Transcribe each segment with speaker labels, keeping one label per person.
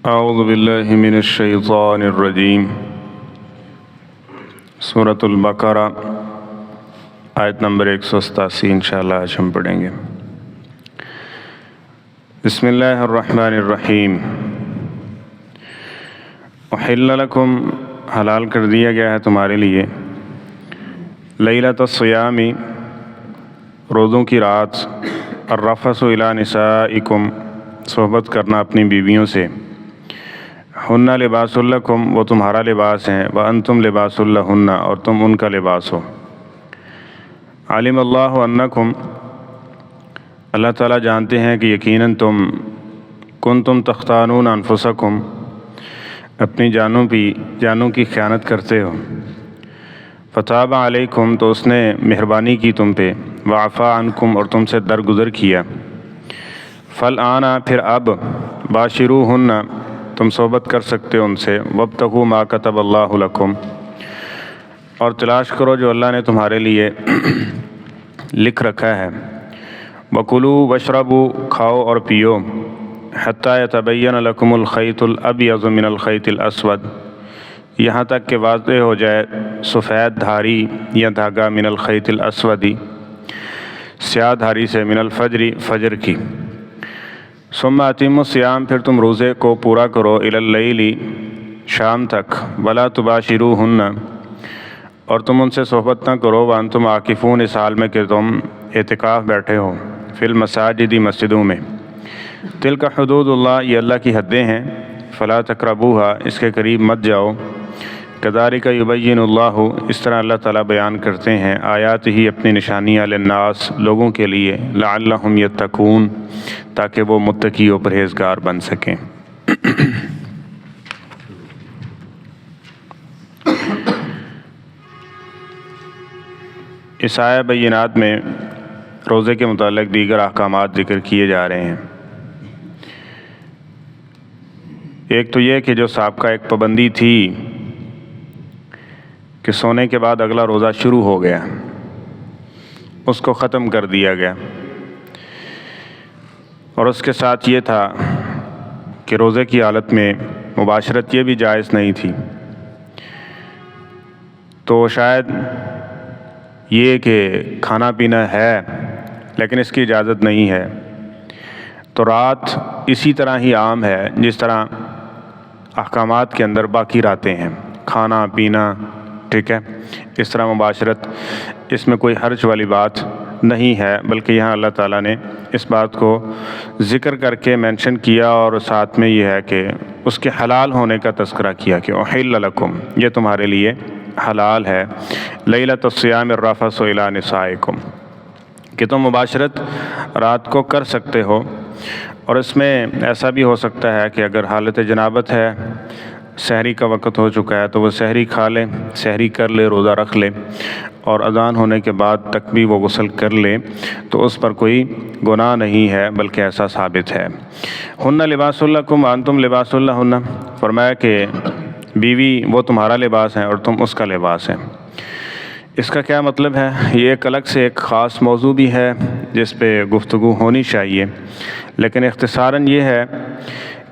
Speaker 1: اعوذ باللہ من الشیطان الرجیم۔ سورۃ البقرہ آیت نمبر 187 انشاءاللہ آج ہم پڑھیں گے۔ بسم اللہ الرحمن الرحیم۔ احل لکم، حلال کر دیا گیا ہے تمہارے لیے، لیلۃ الصیام، روزوں کی رات، الرفث الی نسائکم، صحبت کرنا اپنی بیویوں سے، ہن لباس لکم، وہ تمہارا لباس ہیں، وانتم لباس لہن، اور تم ان کا لباس ہو۔ علم اللہ انکم، اللہ تعالیٰ جانتے ہیں کہ یقیناً تم کنتم تختانون انفسکم، اپنی جانوں کی خیانت کرتے ہو، فتاب علیکم، تو اس نے مہربانی کی تم پہ، وعفا عنکم، اور تم سے درگزر کیا، فالآن، پھر اب، باشروہن، تم صحبت کر سکتے ہو ان سے، وابتغوا ما کتب اللہ لکم، اور تلاش کرو جو اللہ نے تمہارے لیے لکھ رکھا ہے، وکلوا واشربوا، کھاؤ اور پیو، حتی یتبین لکم الخیط الابیض من الخیط الاسود، یہاں تک کہ واضح ہو جائے سفید دھاری یا دھاگا من الخیط الاسود، سیاہ دھاری سے، من الفجر، فجر کی، ثم اتموا الصیام، پھر تم روزے کو پورا کرو، الی اللیل، شام تک، ولا تباشروہن، اور تم ان سے صحبت نہ کرو، وانتم عاکفون، اس حال میں کہ تم اعتکاف بیٹھے ہو، فی المساجد، مسجدوں میں، تلک حدود اللہ، یہ اللہ کی حدیں ہیں، فلا تقربوہا، اس کے قریب مت جاؤ، کذالک یبین اللہ، اس طرح اللہ تعالیٰ بیان کرتے ہیں آیات ہی، اپنی نشانیاں، للناس، لوگوں کے لیے، لعلہم یتقون، تاکہ وہ متقی و پرہیزگار بن سکیں۔ اس آیہ بینات میں روزے کے متعلق دیگر احکامات ذکر کیے جا رہے ہیں۔ ایک تو یہ کہ جو سابقہ ایک پابندی تھی کہ سونے کے بعد اگلا روزہ شروع ہو گیا، اس کو ختم کر دیا گیا، اور اس کے ساتھ یہ تھا کہ روزے کی حالت میں مباشرت یہ بھی جائز نہیں تھی۔ تو شاید یہ کہ کھانا پینا ہے لیکن اس کی اجازت نہیں ہے، تو رات اسی طرح ہی عام ہے جس طرح احکامات کے اندر باقی راتیں ہیں، کھانا پینا، ٹھیک ہے، اس طرح مباشرت، اس میں کوئی حرج والی بات نہیں ہے، بلکہ یہاں اللہ تعالیٰ نے اس بات کو ذکر کر کے مینشن کیا، اور ساتھ میں یہ ہے کہ اس کے حلال ہونے کا تذکرہ کیا کہ احل لکم، یہ تمہارے لیے حلال ہے، لیلۃ الصیام الرفث الی نسائکم، کہ تم مباشرت رات کو کر سکتے ہو، اور اس میں ایسا بھی ہو سکتا ہے کہ اگر حالت جنابت ہے، سحری کا وقت ہو چکا ہے، تو وہ سحری کھا لے، سحری کر لے، روزہ رکھ لے، اور اذان ہونے کے بعد تک بھی وہ غسل کر لے، تو اس پر کوئی گناہ نہیں ہے، بلکہ ایسا ثابت ہے۔ ہن لباس لکم وانتم لباس لہن، فرمایا کہ بیوی وہ تمہارا لباس ہے اور تم اس کا لباس ہے۔ اس کا کیا مطلب ہے؟ یہ ایک الگ سے ایک خاص موضوع بھی ہے جس پہ گفتگو ہونی چاہیے، لیکن اختصاراً یہ ہے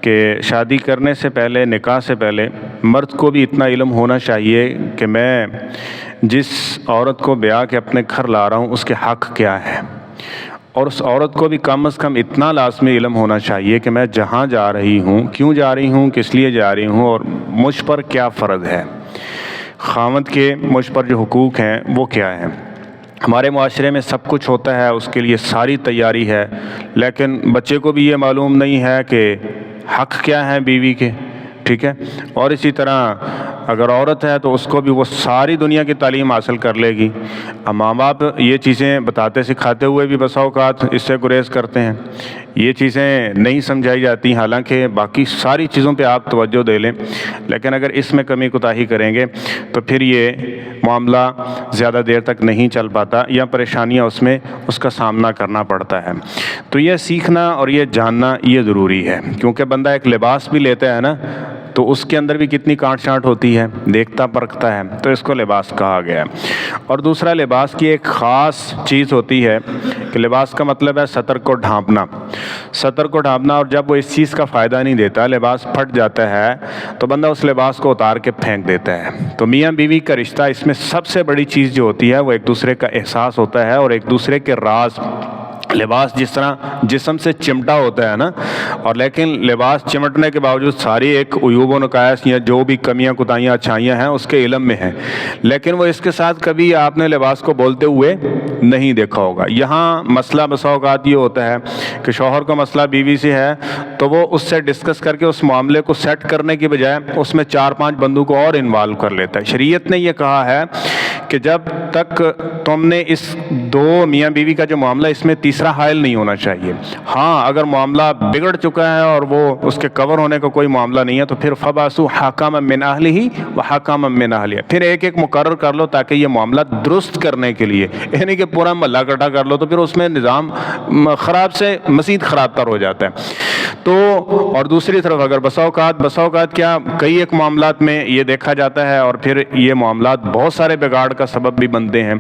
Speaker 1: کہ شادی کرنے سے پہلے، نکاح سے پہلے، مرد کو بھی اتنا علم ہونا چاہیے کہ میں جس عورت کو بیاہ کے اپنے گھر لا رہا ہوں اس کے حق کیا ہے، اور اس عورت کو بھی کم از کم اتنا لازمی علم ہونا چاہیے کہ میں جہاں جا رہی ہوں، کیوں جا رہی ہوں، کس لیے جا رہی ہوں، اور مجھ پر کیا فرض ہے، خاوند کے مجھ پر جو حقوق ہیں وہ کیا ہیں۔ ہمارے معاشرے میں سب کچھ ہوتا ہے، اس کے لیے ساری تیاری ہے، لیکن بچے کو بھی یہ معلوم نہیں ہے کہ حق کیا ہے بیوی کے، ٹھیک ہے، اور اسی طرح اگر عورت ہے تو اس کو بھی وہ ساری دنیا کی تعلیم حاصل کر لے گی۔ اب ماں باپ یہ چیزیں بتاتے سکھاتے ہوئے بھی بسا اوقات اس سے گریز کرتے ہیں، یہ چیزیں نہیں سمجھائی جاتی، حالانکہ باقی ساری چیزوں پہ آپ توجہ دے لیں، لیکن اگر اس میں کمی کوتاہی کریں گے تو پھر یہ معاملہ زیادہ دیر تک نہیں چل پاتا، یا پریشانیاں اس کا سامنا کرنا پڑتا ہے۔ تو یہ سیکھنا اور یہ جاننا یہ ضروری ہے، کیونکہ بندہ ایک لباس بھی لیتا ہے نا، تو اس کے اندر بھی کتنی کانٹ چھانٹ ہوتی ہے، دیکھتا پرکھتا ہے، تو اس کو لباس کہا گیا ہے۔ اور دوسرا، لباس کی ایک خاص چیز ہوتی ہے کہ لباس کا مطلب ہے سطر کو ڈھانپنا، سطر کو ڈھانپنا، اور جب وہ اس چیز کا فائدہ نہیں دیتا، لباس پھٹ جاتا ہے، تو بندہ اس لباس کو اتار کے پھینک دیتا ہے۔ تو میاں بیوی کا رشتہ، اس میں سب سے بڑی چیز جو ہوتی ہے وہ ایک دوسرے کا احساس ہوتا ہے اور ایک دوسرے کے راز۔ لباس جس طرح جسم سے چمٹا ہوتا ہے نا، اور لیکن لباس چمٹنے کے باوجود ساری ایک عیوب و نقائص یا جو بھی کمیاں کوتاہیاں اچھائیاں ہیں اس کے علم میں ہیں، لیکن وہ اس کے ساتھ کبھی آپ نے لباس کو بولتے ہوئے نہیں دیکھا ہوگا۔ یہاں مسئلہ بسا اوقات یہ ہوتا ہے کہ شوہر کا مسئلہ بیوی سے ہے تو وہ اس سے ڈسکس کر کے اس معاملے کو سیٹ کرنے کی بجائے اس میں 4-5 بندوں کو اور انوالو کر لیتا ہے۔ شریعت نے یہ کہا ہے کہ جب تک تم نے اس دو میاں بیوی کا جو معاملہ، اس میں تیسرا حائل نہیں ہونا چاہیے۔ ہاں اگر معاملہ بگڑ چکا ہے اور وہ اس کے کور ہونے کا کوئی معاملہ نہیں ہے تو پھر فَبَعْثُوا حَكَمًا مِّنْ أَهْلِهِ وَحَكَمًا مِّنْ أَهْلِهَا، پھر ایک ایک مقرر کر لو تاکہ یہ معاملہ درست کرنے کے لیے، یعنی کہ پورا محلہ اکٹھا کر لو تو پھر اس میں نظام خراب سے مزید خراب تر ہو جاتا ہے۔ تو اور دوسری طرف اگر بسا اوقات کیا کئی ایک معاملات میں یہ دیکھا جاتا ہے، اور پھر یہ معاملات بہت سارے بگاڑ کا سبب بھی بنتے ہیں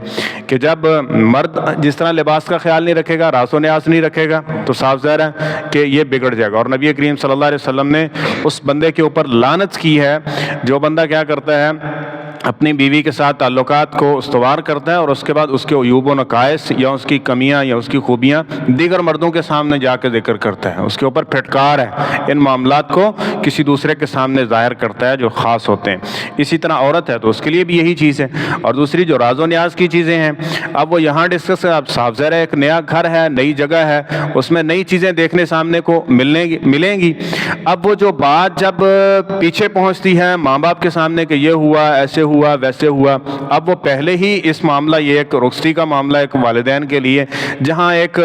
Speaker 1: کہ جب مرد جس طرح لباس کا خیال نہیں رکھے گا، راز و نیاز نہیں رکھے گا، تو صاف ظاہر ہے کہ یہ بگڑ جائے گا۔ اور نبی کریم صلی اللہ علیہ وسلم نے اس بندے کے اوپر لعنت کی ہے جو بندہ کیا کرتا ہے، اپنی بیوی کے ساتھ تعلقات کو استوار کرتا ہے اور اس کے بعد اس کے عیوب و نقائص یا اس کی کمیاں یا اس کی خوبیاں دیگر مردوں کے سامنے جا کے ذکر کرتا ہے، اس کے اوپر پھٹکار ہے، ان معاملات کو کسی دوسرے کے سامنے ظاہر کرتا ہے جو خاص ہوتے ہیں۔ اسی طرح عورت ہے تو اس کے لیے بھی یہی چیز ہے۔ اور دوسری جو راز و نیاز کی چیزیں ہیں، اب وہ یہاں ڈسکس ہے، اب صاف ظاہر ہے ایک نیا گھر ہے، نئی جگہ ہے، اس میں نئی چیزیں دیکھنے سامنے کو ملیں گی۔ اب وہ جو بات جب پیچھے پہنچتی ہے ماں باپ کے سامنے کہ یہ ہوا، ایسے ہوا، ویسے ہوا، اب وہ پہلے ہی اس معاملہ، یہ ایک رخصتی کا معاملہ ایک والدین کے لیے جہاں ایک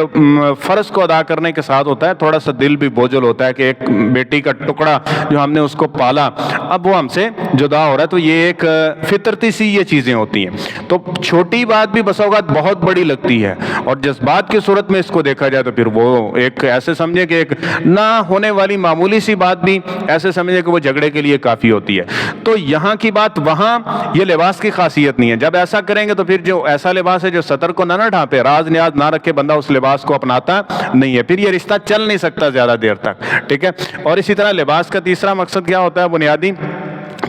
Speaker 1: فرض کو ادا کرنے کے ساتھ ہوتا ہے، تھوڑا سا دل بھی بوجھل ہوتا ہے کہ ایک بیٹی کا ٹکڑا جو ہم نے اس کو پالا اب وہ ہم سے جدا ہو رہا ہے، تو یہ ایک فطرتی سی یہ چیزیں ہوتی ہیں۔ تو چھوٹی بات بھی بسا اوقات بہت بڑی لگتی ہے، اور جذبات کی صورت میں اس کو دیکھا جائے تو پھر وہ ایک ایسے سمجھے کہ ایک نہ ہونے والی معمولی سی بات بھی ایسے سمجھے کہ وہ جھگڑے کے لیے کافی ہوتی ہے۔ تو یہاں کی بات وہاں، یہ لباس کی خاصیت نہیں ہے۔ جب ایسا کریں گے تو پھر جو ایسا لباس ہے جو سطر کو نہ ڈھانپے، راز نیاز نہ رکھے، بندہ اس لباس کو اپناتا نہیں ہے، پھر یہ رشتہ چل نہیں سکتا زیادہ دیر تک، ٹھیک ہے۔ اور اسی طرح لباس کا تیسرا مقصد کیا ہوتا ہے بنیادی،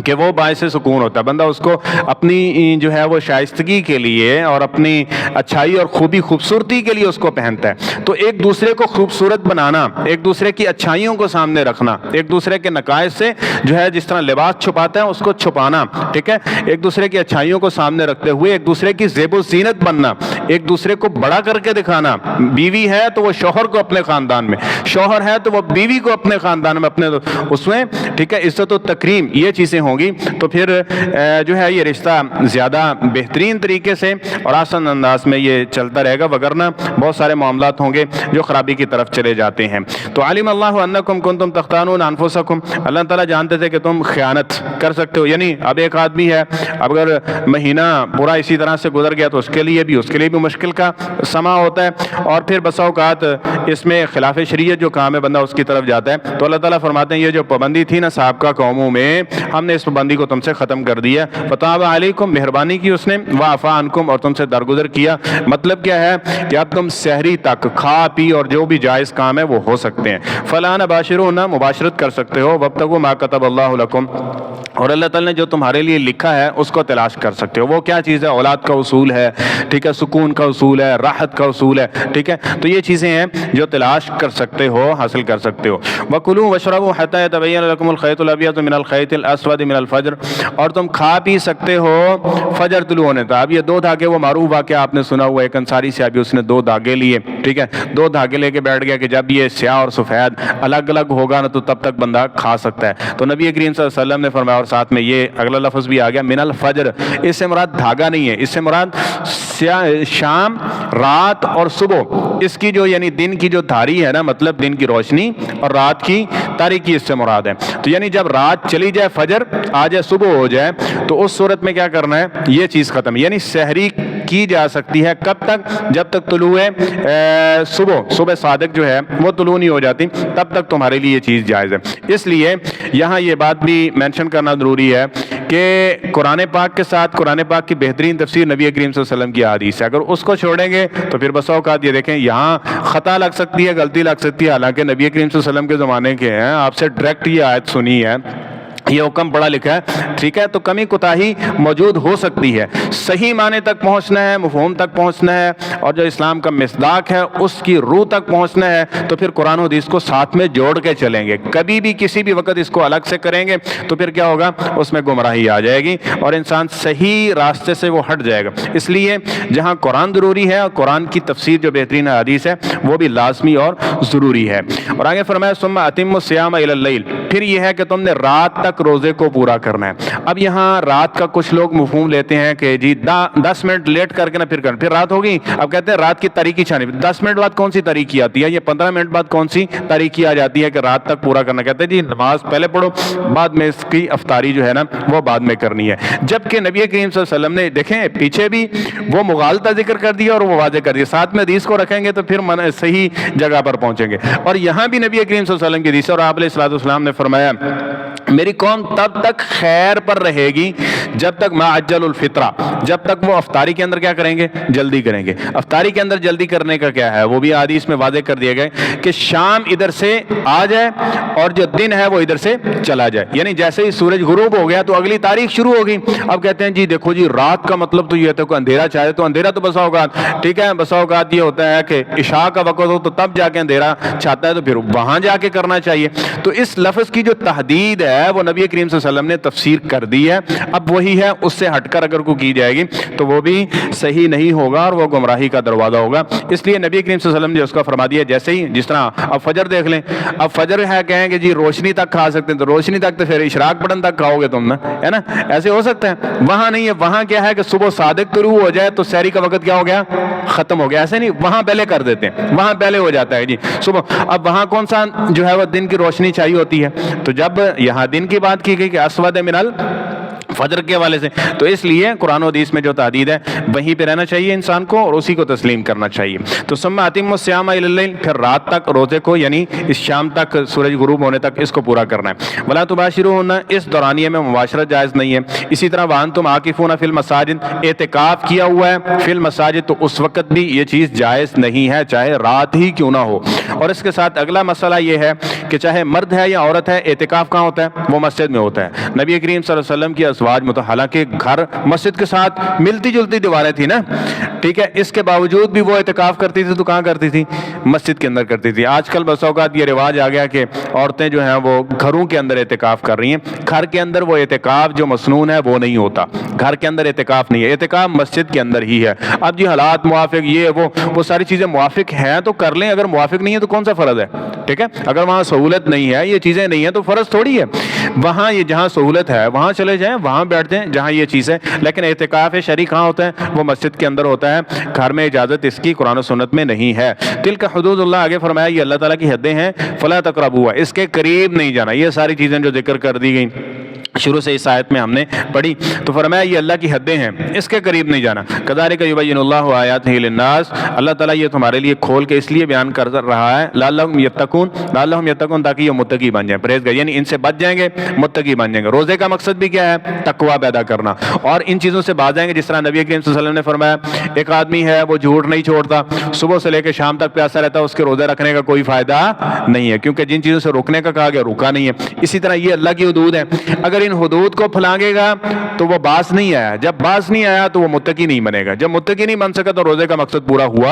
Speaker 1: کہ وہ باعث سکون ہوتا ہے، بندہ اس کو اپنی جو ہے وہ شائستگی کے لیے اور اپنی اچھائی اور خوبصورتی کے لیے اس کو پہنتا ہے۔ تو ایک دوسرے کو خوبصورت بنانا، ایک دوسرے کی اچھائیوں کو سامنے رکھنا، ایک دوسرے کے نقائص سے جو ہے جس طرح لباس چھپاتا ہے اس کو چھپانا، ٹھیک ہے، ایک دوسرے کی اچھائیوں کو سامنے رکھتے ہوئے ایک دوسرے کی زیب و زینت بننا، ایک دوسرے کو بڑا کر کے دکھانا۔ بیوی ہے تو وہ شوہر کو اپنے خاندان میں، شوہر ہے تو وہ بیوی کو اپنے خاندان میں، اپنے اس میں، ٹھیک ہے، عزت و تکریم، یہ چیزیں ہوں گی تو پھر جو ہے یہ رشتہ زیادہ بہترین طریقے سے اور آسان انداز میں یہ چلتا رہے گا، وگرنہ بہت سارے معاملات ہوں گے جو خرابی کی طرف چلے جاتے ہیں۔ تو علم اللہ انکم کنتم تختانون انفسکم، اللہ تعالیٰ جانتے تھے کہ تم خیانت کر سکتے ہو، یعنی اب ایک آدمی ہے، اب اگر مہینہ پورا اسی طرح سے گزر گیا تو اس کے لیے بھی مشکل کا سما ہوتا ہے، اور پھر بسا اوقات اس میں خلاف شریعت جو کام ہے بندہ اس کی طرف جاتا ہے۔ تو اللہ تعالیٰ فرماتے ہیں یہ جو پابندی تھی نا سابقہ قوموں میں، ہم نے اس پابندی کو تم سے ختم کر دیا، فتاب علیکم، مہربانی کی اس نے، وعفا عنکم، اور تم سے درگزر کیا۔ مطلب کیا ہے کہ اب تم سحری تک کھا پی اور جو بھی جائز کام ہے وہ ہو سکتے ہیں، فلا باشرون، مباشرت کر سکتے ہو، وابتغوا ما کتب اللہ لکم، اور اللہ تعالیٰ نے جو تمہارے لیے لکھا ہے اس کو تلاش کر سکتے ہو۔ وہ کیا چیز ہے؟ اولاد کا اصول ہے، ٹھیک ہے، سکون کا اصول ہے، راحت کا اصول ہے، ٹھیک ہے، تو یہ چیزیں ہیں جو تلاش کر سکتے ہو، حاصل کر سکتے ہو۔ وَكُلُوا وَاشْرَبُوا حَتَّى يَتَبَيَّنَ لَكُمُ الْخَيْطُ الْأَبْيَضُ مِنَ الْخَيْطِ الْأَسْوَدِ مِنَ الْفَجْرِ، اور تم کھا پی سکتے ہو فجر طلوع ہونے تک۔ اب یہ دو دھاگے، وہ معروف واقعہ آپ نے سنا ہوا، ایک انصاری صحابی اس نے 2 دھاگے لیے، ٹھیک ہے، 2 دھاگے لے کے بیٹھ گیا کہ جب یہ سیاہ اور سفید الگ الگ ہوگا نا تو تب تک بندہ کھا سکتا ہے۔ تو نبی کریم صلی اللہ علیہ وسلم نے فرمایا، اور ساتھ میں یہ اگلا لفظ بھی آ گیا من الفجر، اس سے مراد دھاگا نہیں ہے، اس سے مراد شام، رات اور صبح، اس کی جو یعنی دن کی جو دھاری ہے نا، مطلب دن کی روشنی، اور رات کی تاریکی اس سے مراد ہے۔ تو یعنی جب رات چلی جائے، فجر آ جائے، صبح ہو جائے، تو اس صورت میں کیا کرنا ہے، یہ چیز ختم، یعنی سحری کی جا سکتی ہے کب تک؟ جب تک طلوع صبح صادق جو ہے وہ طلوع نہیں ہو جاتی، تب تک تمہارے لیے یہ چیز جائز ہے۔ اس لیے یہاں یہ بات بھی مینشن کرنا ضروری ہے کہ قرآن پاک کے ساتھ قرآن پاک کی بہترین تفسیر نبی کریم صلی اللہ علیہ وسلم کی احادیث ہے، اگر اس کو چھوڑیں گے تو پھر بس اوقات یہ دیکھیں یہاں خطا لگ سکتی ہے، غلطی لگ سکتی ہے، حالانکہ نبی کریم صلی اللہ علیہ وسلم کے زمانے کے ہیں، آپ سے ڈائریکٹ یہ آیت سنی ہے، یہ حکم پڑھا لکھا ہے، ٹھیک ہے، تو کمی کوتاہی موجود ہو سکتی ہے۔ صحیح معنی تک پہنچنا ہے، مفہوم تک پہنچنا ہے، اور جو اسلام کا مصداق ہے اس کی روح تک پہنچنا ہے، تو پھر قرآن و حدیث کو ساتھ میں جوڑ کے چلیں گے۔ کبھی بھی کسی بھی وقت اس کو الگ سے کریں گے تو پھر کیا ہوگا؟ اس میں گمراہی آ جائے گی اور انسان صحیح راستے سے وہ ہٹ جائے گا۔ اس لیے جہاں قرآن ضروری ہے اور قرآن کی تفسیر جو بہترین حدیث ہے وہ بھی لازمی اور ضروری ہے۔ اور آگے فرمایا ثم اتموا الصیام الی اللیل، پھر یہ ہے کہ تم نے رات تک روزے کو پورا کرنا ہے۔ اب یہاں رات کا کچھ لوگ مفہوم لیتے ہیں کہ جی 10 منٹ لیٹ کر کے نا پھر رات ہوگی، اب کہتے ہیں رات کی تاریکی چھانی، 10 منٹ بعد کون سی تاریکی آتی ہے، یہ 15 منٹ بعد کون سی تاریکی آ جاتی ہے کہ رات تک پورا کرنا؟ کہتے ہیں جی نماز پہلے پڑھو، بعد میں اس کی افطاری جو ہے نا وہ بعد میں کرنی ہے۔ جبکہ نبی کریم صلی اللہ علیہ وسلم نے دیکھیں پیچھے بھی وہ مغالطہ ذکر کر دیا اور وہ واضح کر دیا، ساتھ میں حدیث کو رکھیں گے تو پھر صحیح جگہ پر پہنچیں گے۔ اور یہاں بھی نبی کریم صلی اللہ علیہ وسلم کی حدیث اور آپ علیہ الصلوۃ والسلام نے فرمایا میری قوم تب تک خیر پر رہے گی جب تک ما عجل الفطرہ، جب تک وہ افطاری کے اندر کیا کریں گے؟ جلدی کریں گے۔ افطاری کے اندر جلدی کرنے کا کیا ہے؟ وہ بھی حدیث میں واضح کر دیا گیا کہ شام ادھر سے آ جائے اور جو دن ہے وہ ادھر سے چلا جائے، یعنی جیسے ہی سورج غروب ہو گیا تو اگلی تاریخ شروع ہوگی۔ اب کہتے ہیں جی دیکھو جی رات کا مطلب تو یہ ہے کہ اندھیرا چاہے تو اندھیرا تو بسا اوقات، ٹھیک ہے، بسا اوقات یہ ہوتا ہے کہ عشاء کا وقت ہو تو تب جا کے اندھیرا چاہتا ہے تو پھر وہاں جا کے کرنا چاہیے۔ تو اس لفظ کی جو تحدید ہے وہ نبی کریم صلی اللہ علیہ وسلم نے تفسیر کر دی ہے، اب وہی ہے، اس سے ہٹ کر اگر کو کی جائے گی تو وہ بھی صحیح نہیں ہوگا اور وہ گمراہی کا دروازہ ہوگا۔ اس لیے نبی کریم صلی اللہ علیہ وسلم نے اس کا فرما دیا، جیسے ہی جس طرح اب فجر دیکھ لیں، اب فجر ہے کہیں کہ جی روشنی تک کھا سکتے ہیں تو روشنی تک تو پھر اشراق پڑھن تک کھاؤ گے تم نا، ہے نا، ایسے ہو سکتا ہے؟ وہاں نہیں ہے، وہاں کیا ہے کہ صبح صادق طلوع ہو جائے تو سحری کا وقت کیا ہو گیا؟ ختم ہو گیا۔ ایسے نہیں، وہاں پہلے کر دیتے ہیں، وہاں پہلے ہو جاتا ہے جی صبح۔ اب وہاں کون سا جو ہے وہ دن کی روشنی چاہیے ہوتی ہے، تو جب یہاں دن کی بات کی گئی کہ اسود من فجر کے حوالے سے، تو اس لیے قرآن و حدیث میں جو تحدید ہے وہیں پہ رہنا چاہیے انسان کو اور اسی کو تسلیم کرنا چاہیے۔ تو ثم اتموا الصیام الی اللیل، پھر رات تک روزے کو یعنی اس شام تک سورج غروب ہونے تک اس کو پورا کرنا ہے۔ ولا تباشرون، اس دورانیے میں مباشرت جائز نہیں ہے۔ اسی طرح وانتم عاکفون فی المساجد، اعتکاف کیا ہوا ہے فی المساجد، تو اس وقت بھی یہ چیز جائز نہیں ہے چاہے رات ہی کیوں نہ ہو۔ اور اس کے ساتھ اگلا مسئلہ یہ ہے کہ چاہے مرد ہے یا عورت ہے، اعتکاف کہاں ہوتا ہے؟ وہ مسجد میں ہوتا ہے۔ نبی کریم صلی اللہ علیہ وسلم کی ازواج حالانکہ گھر مسجد کے ساتھ ملتی جلتی دیواریں تھی نا، ٹھیک ہے، اس کے باوجود بھی وہ اعتکاف کرتی تھی تو کہاں کرتی تھی؟ مسجد کے اندر کرتی تھی۔ آج کل بس اوقات یہ رواج آ گیا کہ عورتیں جو ہیں وہ گھروں کے اندر اعتکاف کر رہی ہیں، گھر کے اندر وہ اعتکاف جو مسنون ہے وہ نہیں ہوتا، گھر کے اندر اعتکاف نہیں ہے، اعتکاف مسجد کے اندر ہی ہے۔ اب جی حالات موافق یہ وہ ساری چیزیں موافق ہیں تو کر لیں، اگر موافق نہیں ہے تو کون سا فرض ہے؟ ٹھیک ہے، اگر وہاں سہولت نہیں ہے، یہ چیزیں نہیں ہیں تو فرض تھوڑی ہے، وہاں یہ جہاں سہولت ہے وہاں چلے جائیں، وہاں بیٹھ جائیں جہاں یہ چیز ہے۔ لیکن اعتکاف شرعی کہاں ہوتا ہے؟ وہ مسجد کے اندر ہوتا ہے، گھر میں اجازت اس کی قرآن و سنت میں نہیں ہے۔ تلک حدود اللہ، آگے فرمایا یہ اللہ تعالیٰ کی حدیں ہیں، فلا تقربوها، اس کے قریب نہیں جانا۔ یہ ساری چیزیں جو ذکر کر دی گئیں شروع سے اس آیت میں ہم نے پڑھی، تو فرمایا یہ اللہ کی حدیں ہیں، اس کے قریب نہیں جانا۔ کذالک یبین اللہ آیاتہ للناس، اللہ تعالیٰ یہ تمہارے لیے کھول کے اس لیے بیان کر رہا ہے لعلہم یتقون، تاکہ یہ متقی بن جائیں، پرہیزگار، یعنی ان سے بچ جائیں گے، متقی بن جائیں گے۔ روزے کا مقصد بھی کیا ہے؟ تقوی پیدا کرنا، اور ان چیزوں سے باز جائیں گے۔ جس طرح نبی کریم صلی اللہ علیہ وسلم نے فرمایا ایک آدمی ہے وہ جھوٹ نہیں چھوڑتا، صبح سے لے کے شام تک پیاسا رہتا ہے، اس کے روزے رکھنے کا کوئی فائدہ نہیں ہے، کیونکہ جن چیزوں سے روکنے کا کہا گیا رکا نہیں ہے۔ اسی طرح یہ اللہ کی حدود ہے، اگر ان حدود کو پھلانگے گا تو وہ باس نہیں آیا، جب باس نہیں آیا تو وہ متقی نہیں بنے گا، جب متقی نہیں بن سکا تو روزے کا مقصد پورا ہوا